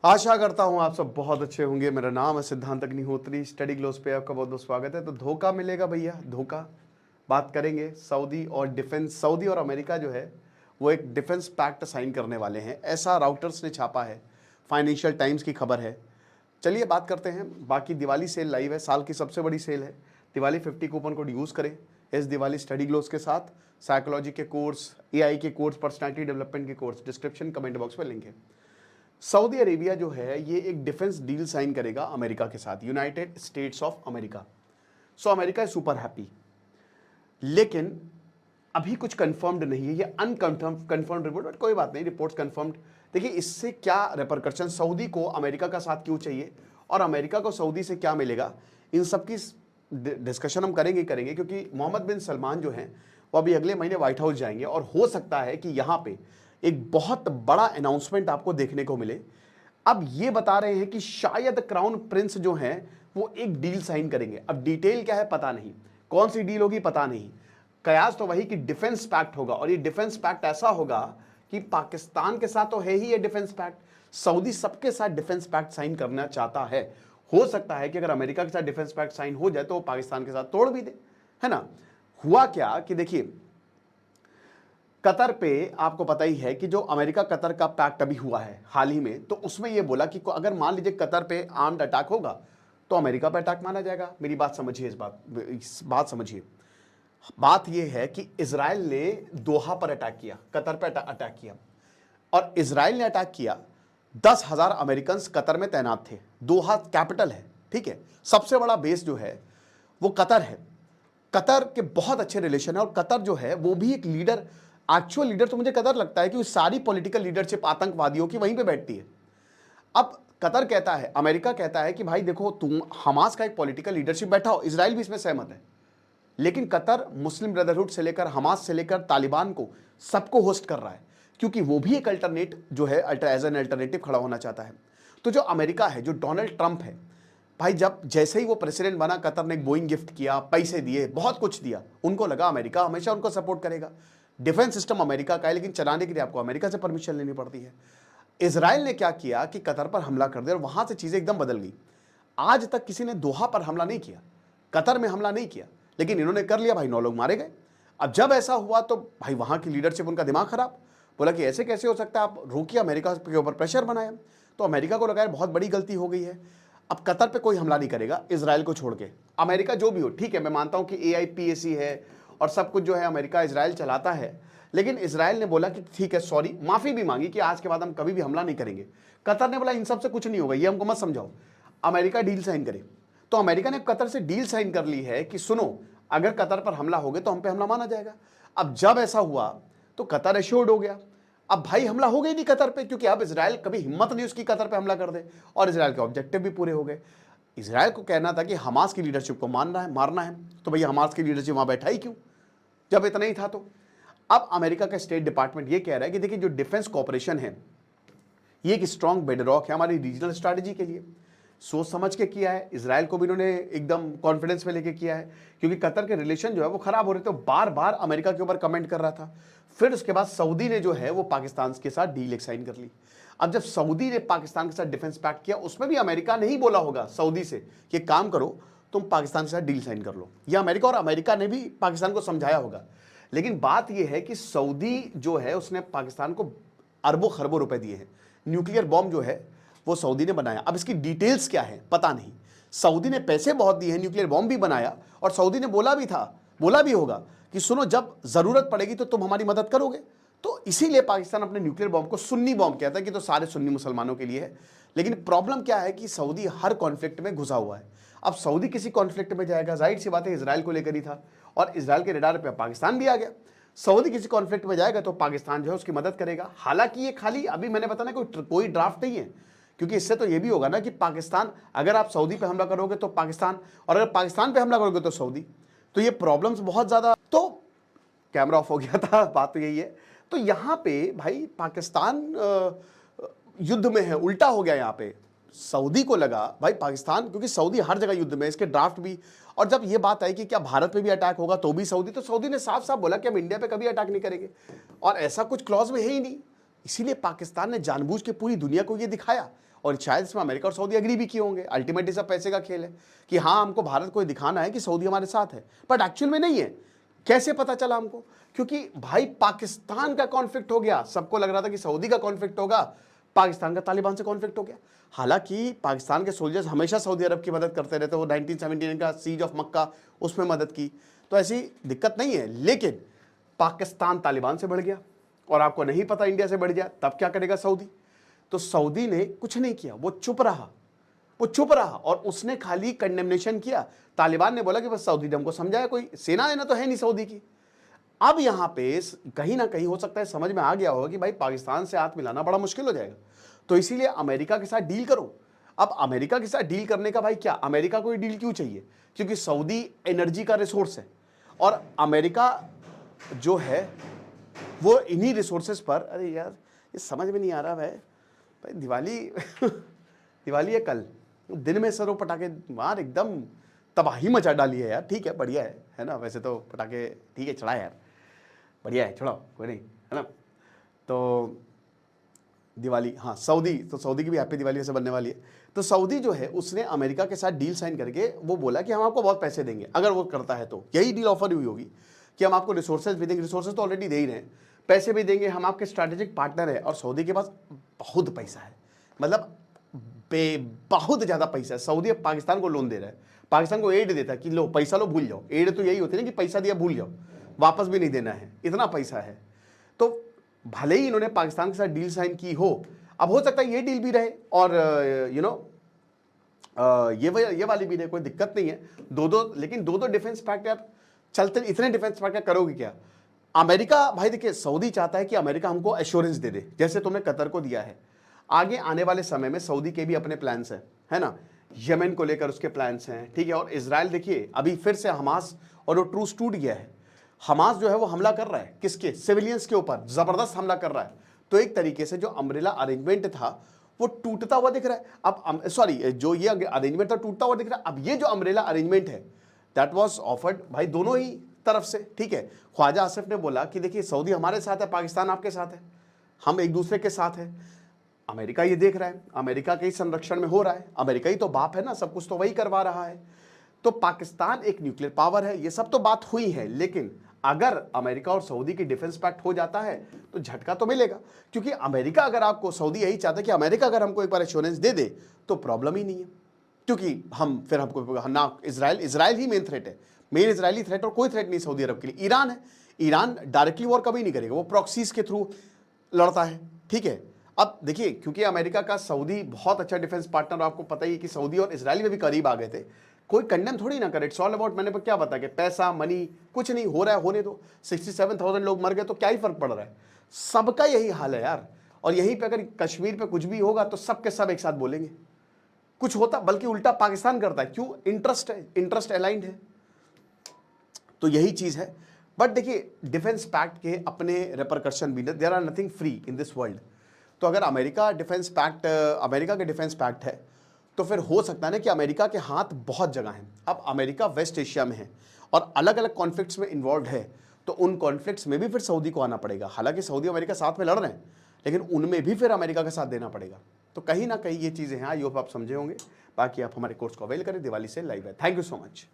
आशा करता हूं आप सब बहुत अच्छे होंगे। मेरा नाम है सिद्धांत अग्निहोत्री। स्टडी ग्लोस पे आपका बहुत बहुत स्वागत है। तो धोखा मिलेगा भैया, धोखा। बात करेंगे सऊदी और डिफेंस। सऊदी और अमेरिका जो है वो एक डिफेंस पैक्ट साइन करने वाले हैं, ऐसा राउटर्स ने छापा है। फाइनेंशियल टाइम्स की खबर है। चलिए बात करते हैं। बाकी दिवाली सेल लाइव है, साल की सबसे बड़ी सेल है। दिवाली 50 कूपन कोड यूज़ करें इस दिवाली स्टडी ग्लोस के साथ। साइकोलॉजी के कोर्स, एआई के कोर्स, पर्सनैलिटी डेवलपमेंट के कोर्स, डिस्क्रिप्शन कमेंट बॉक्स में लिंक है। सऊदी अरेबिया जो है ये एक डिफेंस डील साइन करेगा अमेरिका के साथ, United states of America. So America is super happy, लेकिन अभी कुछ कंफर्म्ड नहीं है। ये अनकंफर्म्ड रिपोर्ट, बट कोई बात नहीं, रिपोर्ट्स कंफर्म्ड। देखिए इससे क्या रेपरकशन, सऊदी को अमेरिका का साथ क्यों चाहिए और अमेरिका को सऊदी से क्या मिलेगा, इन सब की डिस्कशन हम करेंगे क्योंकि मोहम्मद बिन सलमान जो हैं वो अभी अगले महीने व्हाइट हाउस जाएंगे और हो सकता है कि यहाँ पे एक बहुत बड़ा अनाउंसमेंट आपको देखने को मिले। अब ये बता रहे हैं कि शायद क्राउन प्रिंस जो हैं वो एक डील साइन करेंगे। अब डिटेल क्या है पता नहीं, कौन सी डील होगी पता नहीं। कयास तो वही कि डिफेंस पैक्ट होगा, और ये डिफेंस पैक्ट ऐसा होगा कि पाकिस्तान के साथ तो है ही ये डिफेंस पैक्ट, सऊदी सबके साथ डिफेंस पैक्ट साइन करना चाहता है। हो सकता है कि अगर अमेरिका के साथ डिफेंस पैक्ट साइन हो जाए तो वो पाकिस्तान के साथ तोड़ भी दे, है ना। हुआ क्या कि देखिए कतर पे आपको पता ही है कि जो अमेरिका कतर का पैक्ट अभी हुआ है हाल ही में, तो उसमें यह बोला कि अगर मान लीजिए कतर पे आर्म्ड अटैक होगा तो अमेरिका पे अटैक माना जाएगा। मेरी बात समझिए, इस बात समझिए। बात यह है कि इजराइल ने दोहा पर अटैक किया, कतर पे अटैक किया, और इजराइल ने अटैक किया। 10,000 अमेरिकन कतर में तैनात थे। दोहा कैपिटल है, ठीक है, सबसे बड़ा बेस जो है वो कतर है। कतर के बहुत अच्छे रिलेशन है, और कतर जो है वो भी एक लीडर, एक्चुअल लीडर तो मुझे कतर लगता है कि सारी पॉलिटिकल लीडरशिप आतंकवादियों की वहीं पे बैठती है। अब कतर कहता है, अमेरिका कहता है कि भाई देखो तुम हमास का एक पॉलिटिकल लीडरशिप बैठा हो, इजराइल भी इसमें सहमत है, लेकिन कतर मुस्लिम ब्रदरहुड से लेकर हमास से लेकर तालिबान को सबको होस्ट कर रहा है, क्योंकि वो भी एक अल्टरनेट जो है एज एन अल्टरनेटिव खड़ा होना चाहता है। तो जो अमेरिका है, जो डोनाल्ड ट्रंप है, भाई जब जैसे ही वो प्रेसिडेंट बना, कतर ने एक बोइंग गिफ्ट किया, पैसे दिए, बहुत कुछ दिया। उनको लगा अमेरिका हमेशा उनको सपोर्ट करेगा। डिफेंस सिस्टम अमेरिका का है, लेकिन चलाने के लिए आपको अमेरिका से परमिशन लेनी पड़ती है। इजराइल ने क्या किया कि कतर पर हमला कर दिया, और वहां से चीजें एकदम बदल गई। आज तक किसी ने दोहा पर हमला नहीं किया, कतर में हमला नहीं किया, लेकिन इन्होंने कर लिया भाई, 9 लोग मारे गए। अब जब ऐसा हुआ तो भाई वहां की लीडरशिप, उनका दिमाग खराब, बोला कि ऐसे कैसे हो सकता है, आप रोकिए। अमेरिका के ऊपर प्रेशर बनाया, तो अमेरिका को लगा बहुत बड़ी गलती हो गई है। अब कतर पे कोई हमला नहीं करेगा इजराइल को छोड़ के। अमेरिका जो भी हो, ठीक है, मैं मानता हूं कि AIPAC है और सब कुछ जो है अमेरिका इजराइल चलाता है, लेकिन इजराइल ने बोला कि ठीक है, सॉरी, माफी भी मांगी कि आज के बाद हम कभी भी हमला नहीं करेंगे। कतर ने बोला इन सब से कुछ नहीं होगा, ये हमको मत समझाओ, अमेरिका डील साइन करे। तो अमेरिका ने कतर से डील साइन कर ली है कि सुनो, अगर कतर पर हमला हो गया तो हम पे हमला माना जाएगा। अब जब ऐसा हुआ तो कतर एश्योर्ड हो गया। अब भाई हमला हो गई नहीं कतर पे, क्योंकि अब इजराइल कभी हिम्मत नहीं उसकी कतर पे हमला कर दे, और इजराइल के ऑब्जेक्टिव भी पूरे हो गए। इजराइल को कहना था कि हमास की लीडरशिप को मारना है, तो भैया हमास की लीडरशिप वहां बैठा ही क्यों जब इतना ही था। तो अब अमेरिका का स्टेट डिपार्टमेंट ये कह रहा है कि देखिए जो डिफेंस कॉपरेशन है ये एक स्ट्रॉन्ग बेडरॉक है हमारी रीजनल स्ट्रैटेजी के लिए। सोच समझ के किया है, इजराइल को भी इन्होंने एकदम कॉन्फिडेंस में लेके किया है, क्योंकि कतर के रिलेशन जो है वो खराब हो रहे थे, बार बार अमेरिका के ऊपर कमेंट कर रहा था। फिर उसके बाद सऊदी ने जो है वो पाकिस्तान के साथ डील साइन कर ली। अब जब सऊदी ने पाकिस्तान के साथ डिफेंस पैक्ट किया, उसमें भी अमेरिका ने ही बोला होगा सऊदी से कि काम करो, तुम पाकिस्तान के साथ डील साइन कर लो, या अमेरिका, और अमेरिका ने भी पाकिस्तान को समझाया होगा। लेकिन बात यह है कि सऊदी जो है उसने पाकिस्तान को अरबों खरबों रुपए दिए हैं। न्यूक्लियर बॉम्ब जो है वो सऊदी ने बनाया। अब इसकी डिटेल्स क्या है पता नहीं। सऊदी ने पैसे बहुत दिए हैं, न्यूक्लियर बॉम्ब भी बनाया, और सऊदी ने बोला भी होगा कि सुनो जब जरूरत पड़ेगी तो तुम हमारी मदद करोगे। तो इसीलिए पाकिस्तान अपने न्यूक्लियर बॉम्ब को सुन्नी बॉम्ब कहता है कि तो सारे सुन्नी मुसलमानों के लिए है। लेकिन प्रॉब्लम क्या है कि सऊदी हर कॉन्फ्लिक्ट में घुसा हुआ है। अब सऊदी किसी कॉन्फ्लिक्ट में जाएगा, जाहिर सी बात है इजराइल को लेकर ही था, और इजराइल के रडार पे पाकिस्तान भी आ गया। सऊदी किसी कॉन्फ्लिक्ट में जाएगा तो पाकिस्तान जो है उसकी मदद करेगा। हालांकि ये खाली अभी मैंने बताया कोई ड्राफ्ट नहीं है, क्योंकि इससे तो ये भी होगा ना कि पाकिस्तान, अगर आप सऊदी पे हमला करोगे तो पाकिस्तान, और अगर पाकिस्तान पे हमला करोगे तो सऊदी, तो ये प्रॉब्लम्स बहुत ज्यादा। तो कैमरा ऑफ हो गया था, बात तो यही है। तो यहां पे भाई पाकिस्तान युद्ध में है, उल्टा हो गया यहां पे। सऊदी को लगा भाई पाकिस्तान, क्योंकि सऊदी हर जगह युद्ध में, इसके ड्राफ्ट भी, और जब ये बात आई कि क्या भारत पे भी अटैक होगा तो भी सऊदी, तो सऊदी ने साफ साफ बोला कि हम इंडिया पे कभी अटैक नहीं करेंगे, और ऐसा कुछ क्लॉज में है ही नहीं। इसीलिए पाकिस्तान ने जानबूझ के पूरी दुनिया को ये दिखाया, और शायद इसमें अमेरिका और सऊदी एग्री भी किए होंगे। अल्टीमेटली सब पैसे का खेल है कि हाँ हमको भारत को दिखाना है कि सऊदी हमारे साथ है, बट एक्चुअल में नहीं है। कैसे पता चला हमको? क्योंकि भाई पाकिस्तान का कॉन्फ्लिक्ट हो गया। सबको लग रहा था कि सऊदी का कॉन्फ्लिक्ट होगा, पाकिस्तान का तालिबान से कॉन्फ्लिक्ट हो गया। हालांकि पाकिस्तान के सोल्जर्स हमेशा सऊदी अरब की मदद करते रहते, वो 1979 का सीज ऑफ मक्का उसमें मदद की, तो ऐसी दिक्कत नहीं है। लेकिन पाकिस्तान तालिबान से बढ़ गया और आपको नहीं पता इंडिया से बढ़ गया, तब क्या करेगा सऊदी? तो सऊदी ने कुछ नहीं किया, वो चुप रहा, वो चुप रहा और उसने खाली कंडेमनेशन किया। तालिबान ने बोला कि बस सऊदी ने हमको समझाया, कोई सेना लेना तो है नहीं सऊदी की। अब यहां पे कहीं ना कहीं हो सकता है समझ में आ गया होगा कि भाई पाकिस्तान से हाथ मिलाना बड़ा मुश्किल हो जाएगा, तो इसीलिए अमेरिका के साथ डील करो। अब अमेरिका के साथ डील करने का भाई क्या, अमेरिका को ये डील क्यों चाहिए? क्योंकि सऊदी एनर्जी का रिसोर्स है और अमेरिका जो है वो इन्हीं रिसोर्सेज पर, अरे यार ये समझ में नहीं आ रहा भाई दिवाली दिवाली है कल, दिन में सरो पटाखे मार एकदम तबाही मचा डाली है यार। ठीक है, बढ़िया है ना, वैसे तो पटाखे ठीक है चढ़ाए यार, बढ़िया है, छोड़ो कोई नहीं, है ना। तो दिवाली, हाँ सऊदी, तो सऊदी की भी हैप्पी दिवाली वैसे बनने वाली है। तो सऊदी जो है उसने अमेरिका के साथ डील साइन करके वो बोला कि हम आपको बहुत पैसे देंगे अगर वो करता है, तो यही डील ऑफर हुई होगी कि हम आपको रिसोर्सेज भी देंगे, रिसोर्सेज तो ऑलरेडी दे ही रहे हैं, पैसे भी देंगे, हम आपके स्ट्रैटेजिक पार्टनर है। और सऊदी के पास बहुत पैसा है, मतलब बहुत ज़्यादा पैसा है। सऊदी अब पाकिस्तान को लोन दे रहा है, पाकिस्तान को एड देता है कि लो पैसा लो भूल जाओ। एड तो यही होती है ना कि पैसा दिया भूल जाओ, वापस भी नहीं देना है, इतना पैसा है। तो भले ही इन्होंने पाकिस्तान के साथ डील साइन की हो, अब हो सकता है ये डील भी रहे और यू नो ये वाली भी रहे, कोई दिक्कत नहीं है। लेकिन दो डिफेंस पैक्ट यार चलते, इतने डिफेंस पैक्ट करोगे क्या? अमेरिका भाई देखिए, सऊदी चाहता है कि अमेरिका हमको एश्योरेंस दे दे, जैसे तुमने कतर को दिया है। आगे आने वाले समय में सऊदी के भी अपने प्लान्स हैं, है ना, यमन को लेकर उसके प्लान्स हैं, ठीक है। और इजराइल देखिए अभी फिर से हमास और वो ट्रूस टूट गया है। हमास जो है वो हमला कर रहा है किसके, सिविलियंस के ऊपर जबरदस्त हमला कर रहा है। तो एक तरीके से जो अम्ब्रेला अरेंजमेंट था वो टूटता हुआ दिख रहा है। अब सॉरी, जो ये अरेंजमेंट था टूटता हुआ दिख रहा है। अब ये जो अम्ब्रेला अरेंजमेंट है दैट वाज ऑफर्ड भाई दोनों ही तरफ से, ठीक है। ख्वाजा आसिफ ने बोला कि देखिए सऊदी हमारे साथ है, पाकिस्तान आपके साथ है, हम एक दूसरे के साथ है। अमेरिका ये देख रहा है, अमेरिका के ही संरक्षण में हो रहा है, अमेरिका ही तो बाप है ना, सब कुछ तो वही करवा रहा है। तो पाकिस्तान एक न्यूक्लियर पावर है, ये सब तो बात हुई है, लेकिन अगर अमेरिका और सऊदी की डिफेंस पैक्ट हो जाता है तो झटका तो मिलेगा। क्योंकि अमेरिका अगर आपको, सऊदी यही चाहता है कि अमेरिका अगर हमको एक बार एश्योरेंस दे दे तो प्रॉब्लम ही नहीं है, क्योंकि हम फिर हमको ना, इजराइल ही मेन थ्रेट है, मेन इजरायली थ्रेट, और कोई थ्रेट नहीं सऊदी अरब के लिए। ईरान है, ईरान डायरेक्टली वॉर कभी नहीं करेगा, वो प्रॉक्सीज के थ्रू लड़ता है, ठीक है। अब देखिए क्योंकि अमेरिका का सऊदी बहुत अच्छा डिफेंस पार्टनर, आपको पता ही है कि सऊदी और इजराइल में भी करीब आ गए थे, कोई कंडेम थोड़ी ना करे, इट्स ऑल अबाउट, मैंने क्या बता कि पैसा मनी कुछ नहीं हो रहा है, होने दो। 67,000 लोग मर गए तो क्या ही फर्क पड़ रहा है, सबका यही हाल है यार। और यहीं पे अगर कश्मीर पे कुछ भी होगा तो सब के सब एक साथ बोलेंगे, कुछ होता, बल्कि उल्टा पाकिस्तान करता है, क्यों, इंटरेस्ट है, इंटरेस्ट अलाइंड है, तो यही चीज है। बट देखिए डिफेंस पैक्ट के अपने रेपरकशन भी, there are nothing free in this world. तो अगर अमेरिका के डिफेंस पैक्ट है तो फिर हो सकता है ना कि अमेरिका के हाथ बहुत जगह हैं। अब अमेरिका वेस्ट एशिया में है और अलग अलग कॉन्फ्लिक्ट्स में इन्वॉल्व है, तो उन कॉन्फ्लिक्ट्स में भी फिर सऊदी को आना पड़ेगा। हालांकि सऊदी अमेरिका साथ में लड़ रहे हैं, लेकिन उनमें भी फिर अमेरिका का साथ देना पड़ेगा। तो कहीं ना कहीं ये चीज़ें हैं, आई होप आप समझे होंगे। बाकी आप हमारे कोर्स को अवेल करें, दिवाली से लाइव है। Thank you so much.